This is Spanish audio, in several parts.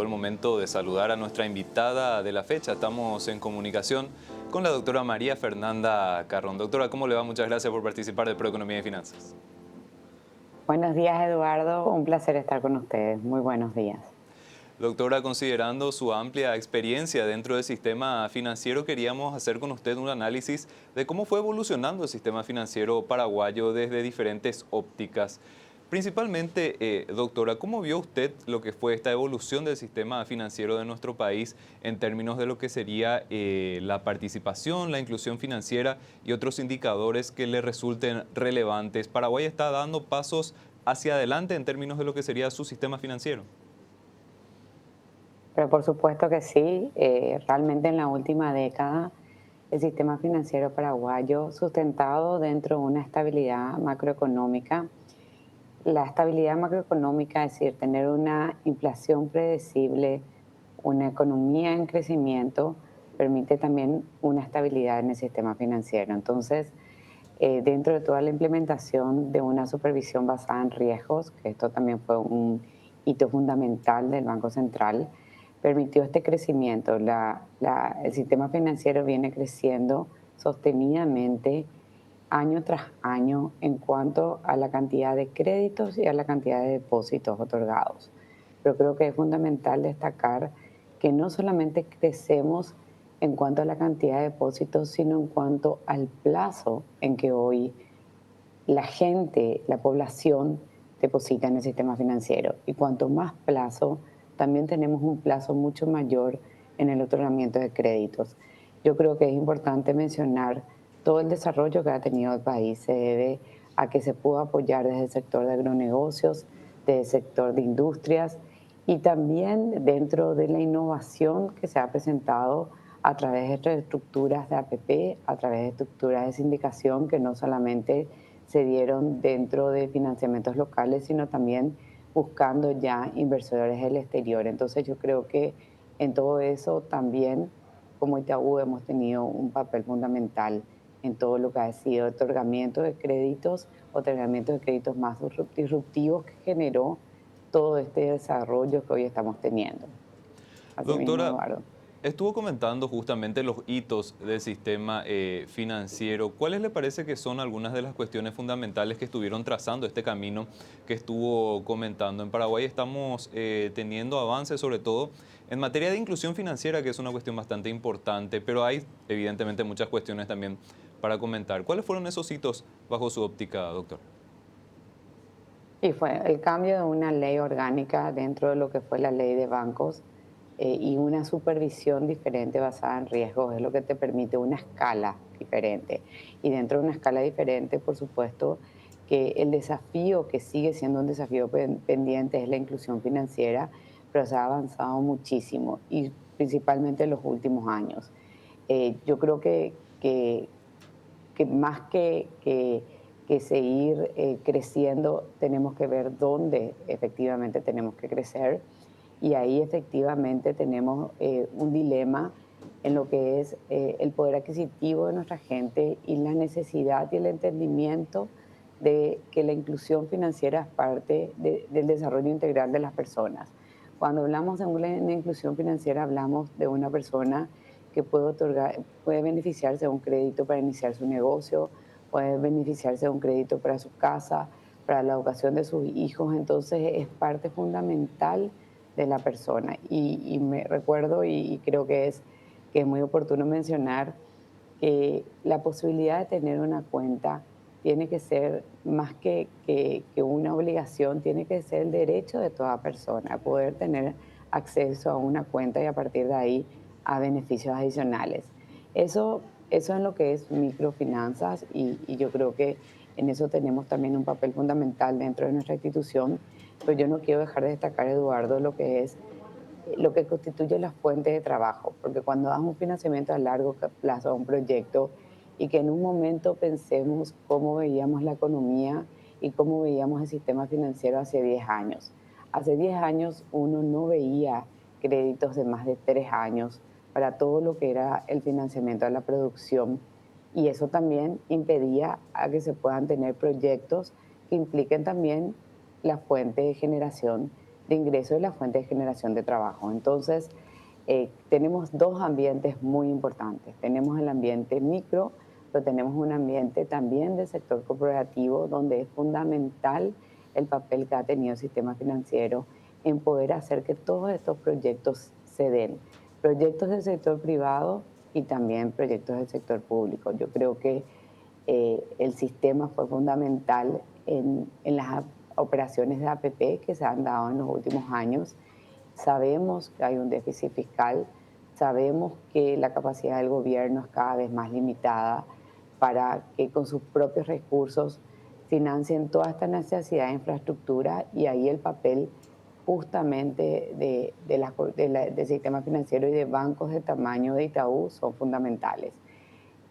llegó el momento de saludar a nuestra invitada de la fecha. Estamos en comunicación con la doctora María Fernanda Carrón. Doctora, ¿cómo le va? Muchas gracias por participar de Proeconomía y Finanzas. Buenos días, Eduardo. Un placer estar con ustedes. Muy buenos días. Doctora, considerando su amplia experiencia dentro del sistema financiero, queríamos hacer con usted un análisis de cómo fue evolucionando el sistema financiero paraguayo desde diferentes ópticas. Principalmente, doctora, ¿cómo vio usted lo que fue esta evolución del sistema financiero de nuestro país en términos de lo que sería la participación, la inclusión financiera y otros indicadores que le resulten relevantes? Paraguay está dando pasos hacia adelante en términos de lo que sería su sistema financiero. Pero por supuesto que sí, realmente en la última década el sistema financiero paraguayo, sustentado dentro de una estabilidad macroeconómica, la estabilidad macroeconómica, es decir, tener una inflación predecible, una economía en crecimiento, permite también una estabilidad en el sistema financiero. Entonces, dentro de toda la implementación de una supervisión basada en riesgos, que esto también fue un hito fundamental del Banco Central, permitió este crecimiento. El sistema financiero viene creciendo sostenidamente año tras año en cuanto a la cantidad de créditos y a la cantidad de depósitos otorgados. Pero creo que es fundamental destacar que no solamente crecemos en cuanto a la cantidad de depósitos, sino en cuanto al plazo en que hoy la gente, la población, deposita en el sistema financiero. Y cuanto más plazo, también tenemos un plazo mucho mayor en el otorgamiento de créditos. Yo creo que es importante mencionar todo el desarrollo que ha tenido el país. Se debe a que se pudo apoyar desde el sector de agronegocios, desde el sector de industrias y también dentro de la innovación que se ha presentado a través de estructuras de APP, a través de estructuras de sindicación que no solamente se dieron dentro de financiamientos locales, sino también buscando ya inversores del exterior. Entonces yo creo que en todo eso también como Itaú hemos tenido un papel fundamental en todo lo que ha sido otorgamiento de créditos más disruptivos que generó todo este desarrollo que hoy estamos teniendo. Así mismo, Doctora, Eduardo. estuvo comentando justamente los hitos del sistema financiero. ¿Cuáles le parece que son algunas de las cuestiones fundamentales que estuvieron trazando este camino que estuvo comentando? En Paraguay estamos teniendo avances, sobre todo en materia de inclusión financiera, que es una cuestión bastante importante, pero hay evidentemente muchas cuestiones también para comentar. ¿Cuáles fueron esos hitos bajo su óptica, doctor? Y fue el cambio de una ley orgánica dentro de lo que fue la ley de bancos y una supervisión diferente basada en riesgos es lo que te permite una escala diferente. Y dentro de una escala diferente, por supuesto, que el desafío que sigue siendo un desafío pendiente es la inclusión financiera, pero se ha avanzado muchísimo y principalmente en los últimos años. Yo creo que más que seguir creciendo, tenemos que ver dónde efectivamente tenemos que crecer. Y ahí efectivamente tenemos un dilema en lo que es el poder adquisitivo de nuestra gente y la necesidad y el entendimiento de que la inclusión financiera es parte del desarrollo integral de las personas. Cuando hablamos de una inclusión financiera, hablamos de una persona que puede beneficiarse de un crédito para iniciar su negocio, puede beneficiarse de un crédito para su casa, para la educación de sus hijos. Entonces es parte fundamental de la persona. Y me recuerdo y creo que es muy oportuno mencionar que la posibilidad de tener una cuenta tiene que ser más que una obligación, tiene que ser el derecho de toda persona, poder tener acceso a una cuenta y a partir de ahí a beneficios adicionales. Eso es lo que es microfinanzas y yo creo que en eso tenemos también un papel fundamental dentro de nuestra institución, pero yo no quiero dejar de destacar, Eduardo, lo que constituye la fuente de trabajo, porque cuando das un financiamiento a largo plazo a un proyecto y que en un momento pensemos cómo veíamos la economía y cómo veíamos el sistema financiero hace 10 años. Hace 10 años uno no veía créditos de más de 3 años para todo lo que era el financiamiento de la producción y eso también impedía a que se puedan tener proyectos que impliquen también la fuente de generación de ingreso y la fuente de generación de trabajo. Entonces, tenemos dos ambientes muy importantes. Tenemos el ambiente micro, pero tenemos un ambiente también del sector corporativo donde es fundamental el papel que ha tenido el sistema financiero en poder hacer que todos estos proyectos se den. Proyectos del sector privado y también proyectos del sector público. Yo creo que el sistema fue fundamental en las operaciones de APP que se han dado en los últimos años. Sabemos que hay un déficit fiscal, sabemos que la capacidad del gobierno es cada vez más limitada para que con sus propios recursos financien toda esta necesidad de infraestructura y ahí el papel justamente del sistema financiero y de bancos de tamaño de Itaú son fundamentales.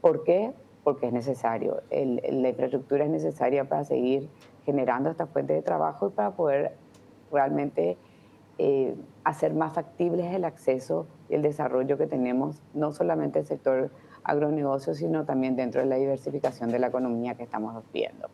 ¿Por qué? Porque es necesario. La infraestructura es necesaria para seguir generando esta fuente de trabajo y para poder realmente hacer más factibles el acceso y el desarrollo que tenemos, no solamente el sector agronegocio, sino también dentro de la diversificación de la economía que estamos viendo.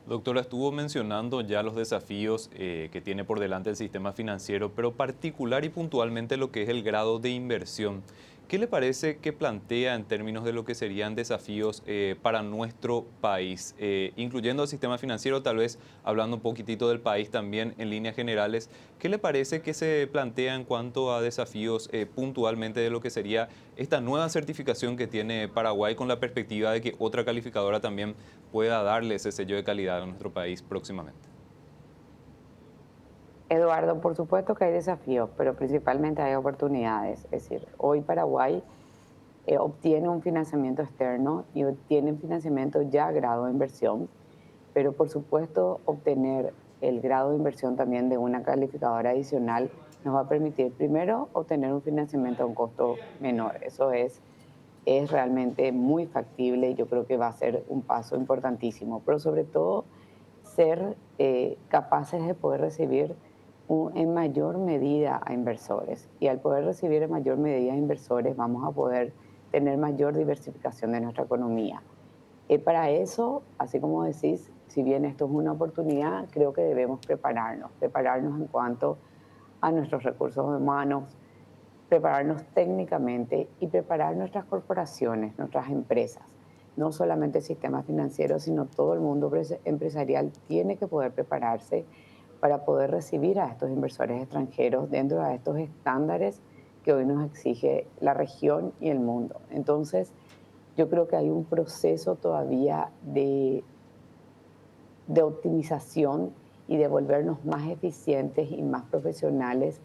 Doctora, estuvo mencionando ya los desafíos que tiene por delante el sistema financiero, pero particular y puntualmente lo que es el grado de inversión. ¿Qué le parece que plantea en términos de lo que serían desafíos para nuestro país? Incluyendo el sistema financiero, tal vez hablando un poquitito del país también en líneas generales, ¿qué le parece que se plantea en cuanto a desafíos puntualmente de lo que sería esta nueva certificación que tiene Paraguay con la perspectiva de que otra calificadora también pueda darle ese sello de calidad a nuestro país próximamente? Eduardo, por supuesto que hay desafíos, pero principalmente hay oportunidades. Es decir, hoy Paraguay obtiene un financiamiento externo y obtiene un financiamiento ya a grado de inversión, pero por supuesto obtener el grado de inversión también de una calificadora adicional nos va a permitir primero obtener un financiamiento a un costo menor. Eso es realmente muy factible y yo creo que va a ser un paso importantísimo, pero sobre todo ser capaces de poder recibir en mayor medida a inversores. Y al poder recibir en mayor medida a inversores, vamos a poder tener mayor diversificación de nuestra economía. Para eso, así como decís, si bien esto es una oportunidad, creo que debemos prepararnos en cuanto a nuestros recursos humanos, prepararnos técnicamente y preparar nuestras corporaciones, nuestras empresas. No solamente el sistema financiero, sino todo el mundo empresarial tiene que poder prepararse para poder recibir a estos inversores extranjeros dentro de estos estándares que hoy nos exige la región y el mundo. Entonces, yo creo que hay un proceso todavía de optimización y de volvernos más eficientes y más profesionales,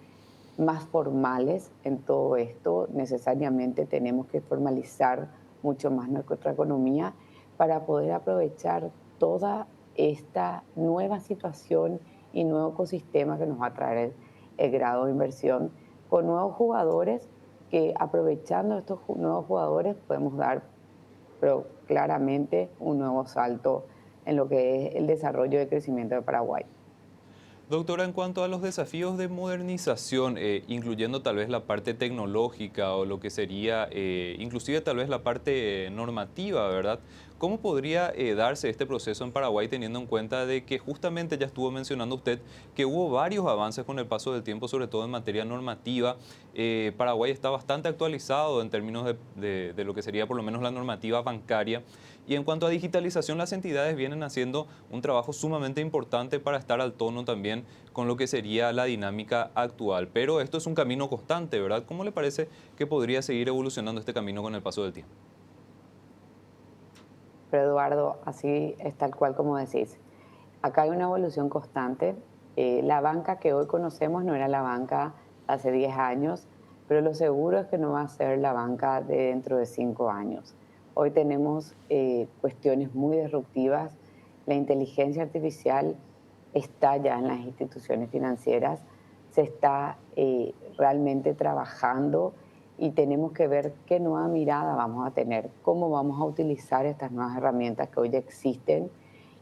más formales en todo esto. Necesariamente tenemos que formalizar mucho más nuestra economía para poder aprovechar toda esta nueva situación y nuevo ecosistema que nos va a traer el grado de inversión con nuevos jugadores que aprovechando estos nuevos jugadores podemos dar pero claramente un nuevo salto en lo que es el desarrollo y el crecimiento de Paraguay. Doctora, en cuanto a los desafíos de modernización, incluyendo tal vez la parte tecnológica o lo que sería, inclusive tal vez la parte normativa, ¿verdad? ¿Cómo podría darse este proceso en Paraguay teniendo en cuenta de que justamente ya estuvo mencionando usted que hubo varios avances con el paso del tiempo, sobre todo en materia normativa? Paraguay está bastante actualizado en términos de lo que sería por lo menos la normativa bancaria. Y en cuanto a digitalización, las entidades vienen haciendo un trabajo sumamente importante para estar al tono también con lo que sería la dinámica actual. Pero esto es un camino constante, ¿verdad? ¿Cómo le parece que podría seguir evolucionando este camino con el paso del tiempo? Pero Eduardo, así es tal cual como decís. Acá hay una evolución constante. La banca que hoy conocemos no era la banca hace 10 años, pero lo seguro es que no va a ser la banca de dentro de 5 años. Hoy tenemos cuestiones muy disruptivas. La inteligencia artificial está ya en las instituciones financieras, se está realmente trabajando y tenemos que ver qué nueva mirada vamos a tener, cómo vamos a utilizar estas nuevas herramientas que hoy ya existen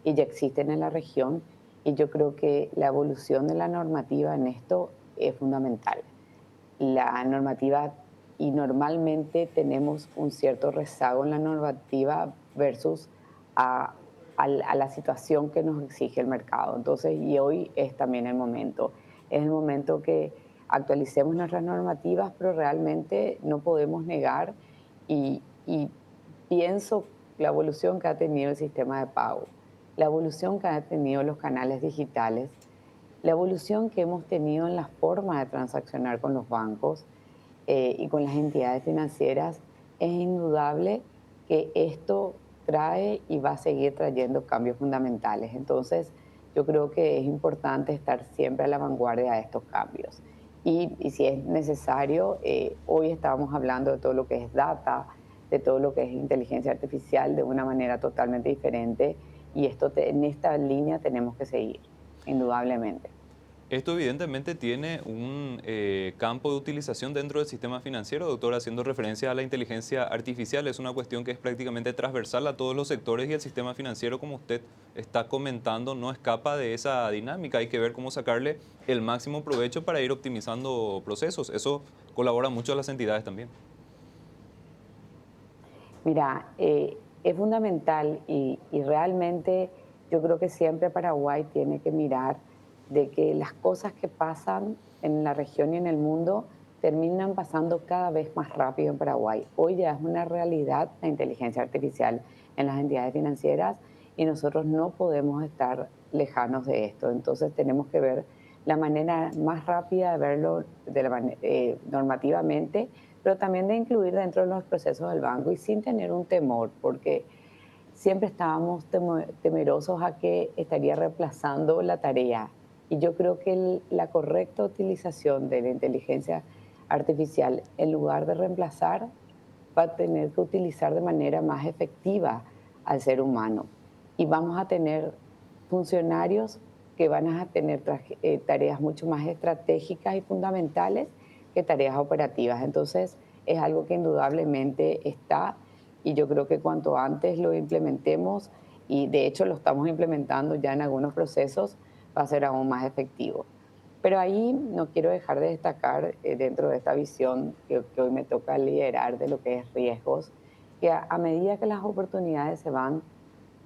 y ya existen en la región. Y yo creo que la evolución de la normativa en esto es fundamental. La normativa, y normalmente tenemos un cierto rezago en la normativa versus a, a la situación que nos exige el mercado. Entonces, y hoy es también el momento. Es el momento que actualicemos nuestras normativas, pero realmente no podemos negar y pienso la evolución que ha tenido el sistema de pago, la evolución que han tenido los canales digitales, la evolución que hemos tenido en la forma de transaccionar con los bancos y con las entidades financieras, es indudable que esto trae y va a seguir trayendo cambios fundamentales. Entonces, yo creo que es importante estar siempre a la vanguardia de estos cambios. Y si es necesario, hoy estábamos hablando de todo lo que es data, de todo lo que es inteligencia artificial de una manera totalmente diferente y en esta línea tenemos que seguir, indudablemente. Esto evidentemente tiene un campo de utilización dentro del sistema financiero, doctor, haciendo referencia a la inteligencia artificial. Es una cuestión que es prácticamente transversal a todos los sectores y el sistema financiero, como usted está comentando, no escapa de esa dinámica. Hay que ver cómo sacarle el máximo provecho para ir optimizando procesos. Eso colabora mucho a las entidades también. Mira, es fundamental y realmente yo creo que siempre Paraguay tiene que mirar de que las cosas que pasan en la región y en el mundo terminan pasando cada vez más rápido en Paraguay. Hoy ya es una realidad la inteligencia artificial en las entidades financieras y nosotros no podemos estar lejanos de esto. Entonces tenemos que ver la manera más rápida de verlo normativamente, pero también de incluir dentro de los procesos del banco y sin tener un temor, porque siempre estábamos temerosos a que estaría reemplazando la tarea. Y yo creo que la correcta utilización de la inteligencia artificial, en lugar de reemplazar, va a tener que utilizar de manera más efectiva al ser humano. Y vamos a tener funcionarios que van a tener tareas mucho más estratégicas y fundamentales que tareas operativas. Entonces, es algo que indudablemente está y yo creo que cuanto antes lo implementemos, y de hecho lo estamos implementando ya en algunos procesos, va a ser aún más efectivo. Pero ahí no quiero dejar de destacar dentro de esta visión que hoy me toca liderar de lo que es riesgos, que a medida que las oportunidades se van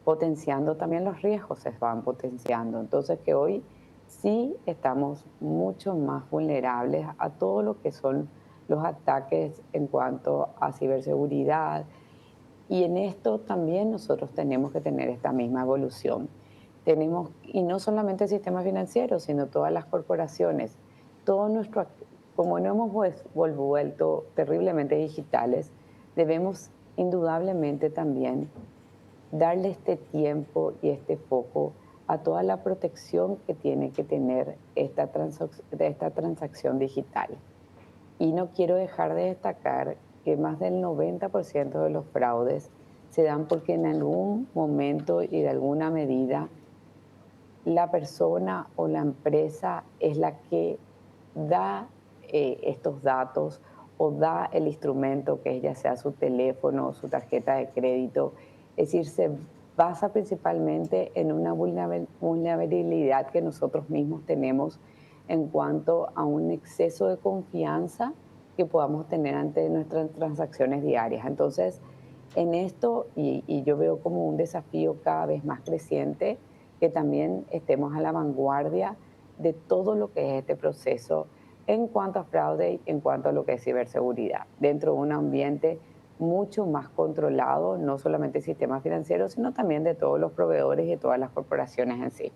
potenciando, también los riesgos se van potenciando. Entonces que hoy sí estamos mucho más vulnerables a todo lo que son los ataques en cuanto a ciberseguridad, y en esto también nosotros tenemos que tener esta misma evolución. Tenemos, y no solamente el sistema financiero, sino todas las corporaciones, todo nuestro, como no hemos vuelto terriblemente digitales, debemos indudablemente también darle este tiempo y este foco a toda la protección que tiene que tener esta transacción digital. Y no quiero dejar de destacar que más del 90% de los fraudes se dan porque en algún momento y de alguna medida la persona o la empresa es la que da estos datos o da el instrumento que es ya sea su teléfono o su tarjeta de crédito. Es decir, se basa principalmente en una vulnerabilidad que nosotros mismos tenemos en cuanto a un exceso de confianza que podamos tener ante nuestras transacciones diarias. Entonces, en esto, y yo veo como un desafío cada vez más creciente, que también estemos a la vanguardia de todo lo que es este proceso en cuanto a fraude y en cuanto a lo que es ciberseguridad, dentro de un ambiente mucho más controlado, no solamente el sistema financiero, sino también de todos los proveedores y de todas las corporaciones en sí.